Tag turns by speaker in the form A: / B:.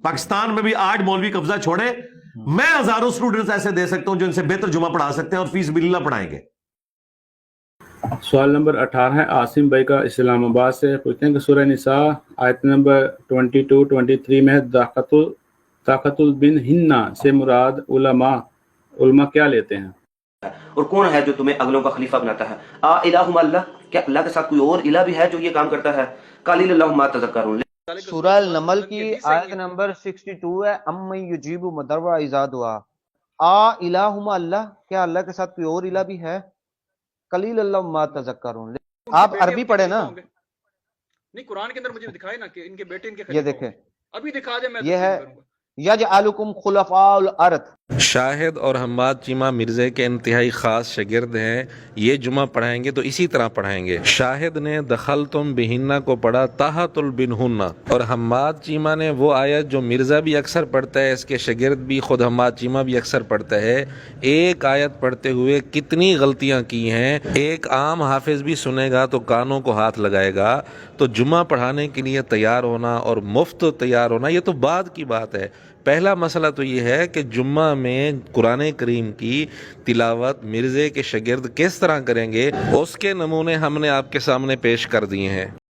A: پاکستان میں بھی 8 مولوی قبضہ چھوڑے، میں ہزاروں اسٹوڈنٹس ایسے دے سکتا ہوں جو ان سے بہتر جمعہ پڑھا سکتے ہیں اور فی سبیل اللہ پڑھائیں گے۔
B: سوال نمبر 18 ہے عاصم بھائی کا اسلام آباد سے، پوچھتے ہیں کہ سورہ نساء آیت نمبر 22-23 میں طاقت البن ہننا سے مراد علماء کیا لیتے ہیں؟
C: اور کون ہے جو تمہیں اگلوں کا خلیفہ بناتا ہے؟ الہم اللہ، کیا اللہ کے ساتھ کوئی اور الہ بھی ہے جو یہ کام کرتا ہے؟ قلیل اللہ ما تذکرون۔
D: سورہ النمل کی آیت نمبر 62 ہے، امن یجیب مدروا اذا دعا، الہم اللہ، کیا اللہ کے ساتھ کوئی اور الہ بھی ہے؟ قلیل اللہ ما تذکرون۔ آپ عربی پڑھے نا؟
E: نہیں، قرآن کے اندر مجھے دکھائے نا کہ ان کے بیٹے ان کے
D: یہ دیکھیں،
E: ابھی دکھا دے، میں
D: یہ ہے یجعلکم خلفاء الارض۔
F: شاہد اور حماد چیمہ مرزے کے انتہائی خاص شاگرد ہیں، یہ جمعہ پڑھائیں گے تو اسی طرح پڑھائیں گے۔ شاہد نے دخلتم بہنہ کو پڑھا تحت البنہنہ، اور حماد چیمہ نے وہ آیت جو مرزا بھی اکثر پڑھتا ہے، اس کے شاگرد بھی، خود حماد چیمہ بھی اکثر پڑھتا ہے، ایک آیت پڑھتے ہوئے کتنی غلطیاں کی ہیں۔ ایک عام حافظ بھی سنے گا تو کانوں کو ہاتھ لگائے گا۔ تو جمعہ پڑھانے کے لیے تیار ہونا اور مفت تیار ہونا یہ تو بعد کی بات ہے۔ پہلا مسئلہ تو یہ ہے کہ جمعہ میں قرآن کریم کی تلاوت مرزے کے شاگرد کس طرح کریں گے، اس کے نمونے ہم نے آپ کے سامنے پیش کر دیے ہیں۔